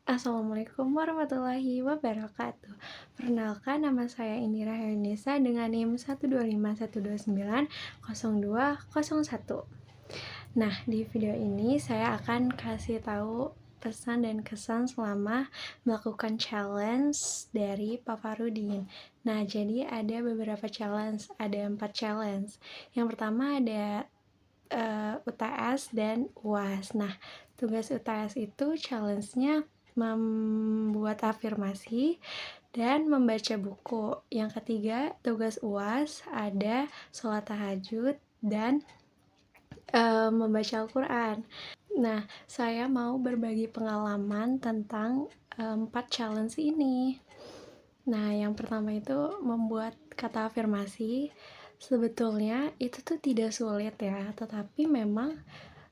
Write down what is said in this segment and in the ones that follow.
Assalamualaikum warahmatullahi wabarakatuh. Perkenalkan, nama saya Indira Herlisa dengan NIM 12512900201. Nah, di video ini saya akan kasih tahu pesan dan kesan selama melakukan challenge dari Papa Rudin. Nah, jadi ada beberapa challenge, ada 4 challenge. Yang pertama ada UTS dan UAS. Nah, tugas UTS itu challenge-nya membuat afirmasi dan membaca buku. Yang ketiga, tugas UAS ada sholat tahajud dan membaca Al-Quran. Nah, saya mau berbagi pengalaman tentang 4 challenge ini. Nah, yang pertama itu membuat kata afirmasi. Sebetulnya itu tuh tidak sulit ya, tetapi memang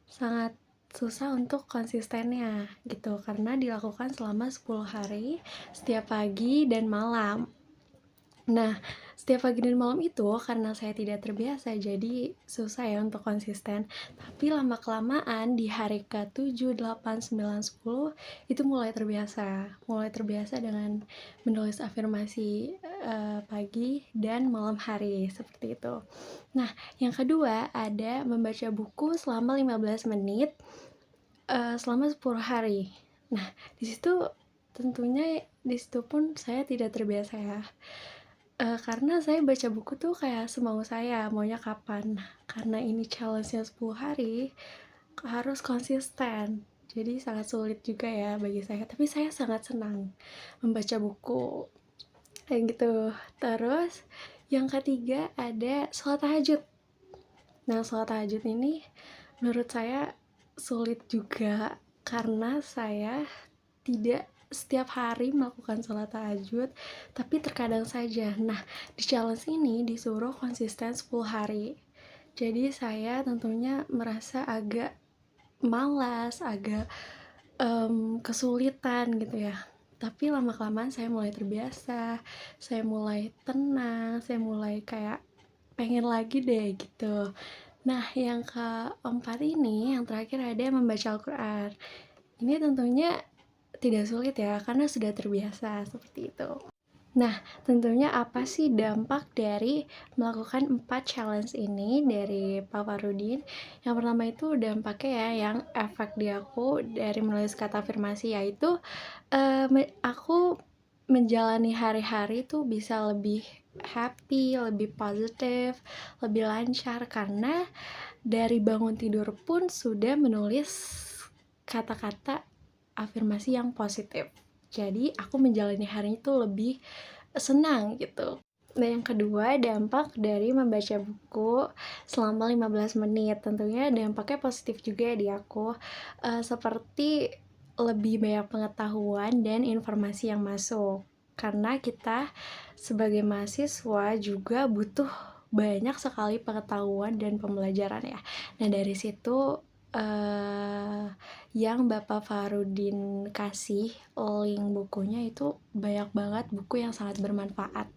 sangat susah untuk konsistennya gitu, karena dilakukan selama 10 hari setiap pagi dan malam. Nah, setiap pagi dan malam itu karena saya tidak terbiasa, jadi susah ya untuk konsisten. Tapi lama-kelamaan di hari ke-7, 8, 9, 10 itu mulai terbiasa. Mulai terbiasa dengan menulis afirmasi pagi dan malam hari, seperti itu. Nah, yang kedua ada membaca buku selama 15 menit selama 10 hari. Nah, tentunya di situ pun saya tidak terbiasa ya. Karena saya baca buku tuh kayak semau saya, maunya kapan. Nah, karena ini challenge-nya 10 hari, harus konsisten. Jadi sangat sulit juga ya bagi saya, tapi saya sangat senang membaca buku. Kayak gitu. Terus yang ketiga ada sholat tahajud. Nah, sholat tahajud ini menurut saya sulit juga karena saya tidak setiap hari melakukan sholat tahajud, tapi terkadang saja. Nah, di challenge ini disuruh konsisten 10 hari. Jadi saya tentunya merasa agak malas, agak kesulitan gitu ya. Tapi lama-kelamaan saya mulai terbiasa, saya mulai tenang, saya mulai kayak pengen lagi deh gitu. Nah, yang keempat ini, yang terakhir ada membaca Al-Quran. Ini tentunya tidak sulit ya, karena sudah terbiasa seperti itu. Nah, tentunya apa sih dampak dari melakukan 4 challenge ini dari Pak Farudin? Yang pertama itu dampaknya ya, yang efek di aku dari menulis kata afirmasi, yaitu aku menjalani hari-hari tuh bisa lebih happy, lebih positif, lebih lancar, karena dari bangun tidur pun sudah menulis kata-kata afirmasi yang positif. Jadi aku menjalani hari itu lebih senang gitu. Nah, yang kedua, dampak dari membaca buku selama 15 menit. Tentunya dampaknya positif juga di aku. Seperti lebih banyak pengetahuan dan informasi yang masuk. Karena kita sebagai mahasiswa juga butuh banyak sekali pengetahuan dan pembelajaran ya. Nah, dari situ yang Bapak Farudin kasih link bukunya itu banyak banget buku yang sangat bermanfaat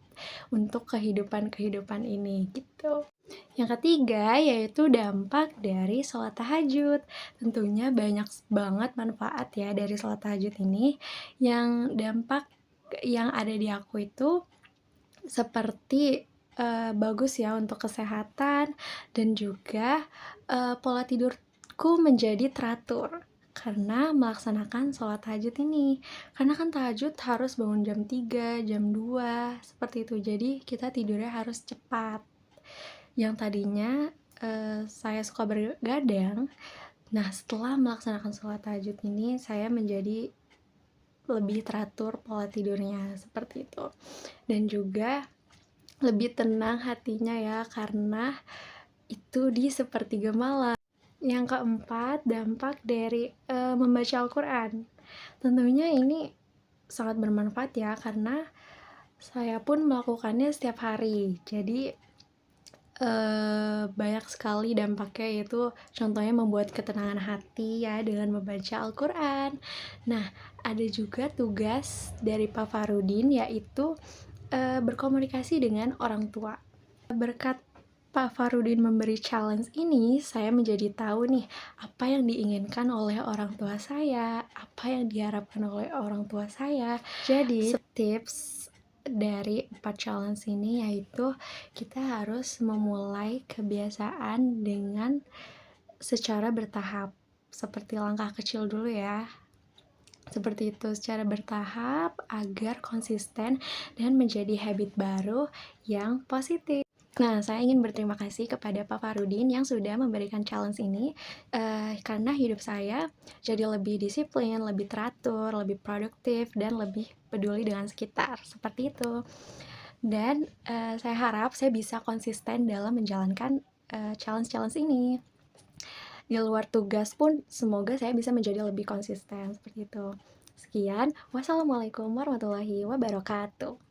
untuk kehidupan ini gitu. Yang ketiga yaitu dampak dari sholat tahajud. Tentunya banyak banget manfaat ya dari sholat tahajud ini. Yang dampak yang ada di aku itu seperti bagus ya untuk kesehatan, dan juga pola tidurku menjadi teratur karena melaksanakan sholat tahajud ini. Karena kan tahajud harus bangun jam 3, jam 2, seperti itu. Jadi kita tidurnya harus cepat. Yang tadinya saya suka bergadang, nah setelah melaksanakan sholat tahajud ini saya menjadi lebih teratur pola tidurnya, seperti itu. Dan juga lebih tenang hatinya ya, karena itu di sepertiga malam. Yang keempat, dampak dari membaca Al-Quran. Tentunya ini sangat bermanfaat ya, karena saya pun melakukannya setiap hari. Jadi banyak sekali dampaknya, yaitu contohnya membuat ketenangan hati ya dengan membaca Al-Quran. Nah, ada juga tugas dari Pak Farudin, yaitu berkomunikasi dengan orang tua. Berkat Pak Farudin memberi challenge ini, saya menjadi tahu nih, apa yang diinginkan oleh orang tua saya, apa yang diharapkan oleh orang tua saya. Jadi, tips dari 4 challenge ini yaitu kita harus memulai kebiasaan dengan secara bertahap. Seperti langkah kecil dulu ya. Seperti itu, secara bertahap agar konsisten dan menjadi habit baru yang positif. Nah, saya ingin berterima kasih kepada Pak Farudin yang sudah memberikan challenge ini, karena hidup saya jadi lebih disiplin, lebih teratur, lebih produktif, dan lebih peduli dengan sekitar, seperti itu. Dan saya harap saya bisa konsisten dalam menjalankan challenge-challenge ini. Di luar tugas pun semoga saya bisa menjadi lebih konsisten, seperti itu. Sekian, wassalamualaikum warahmatullahi wabarakatuh.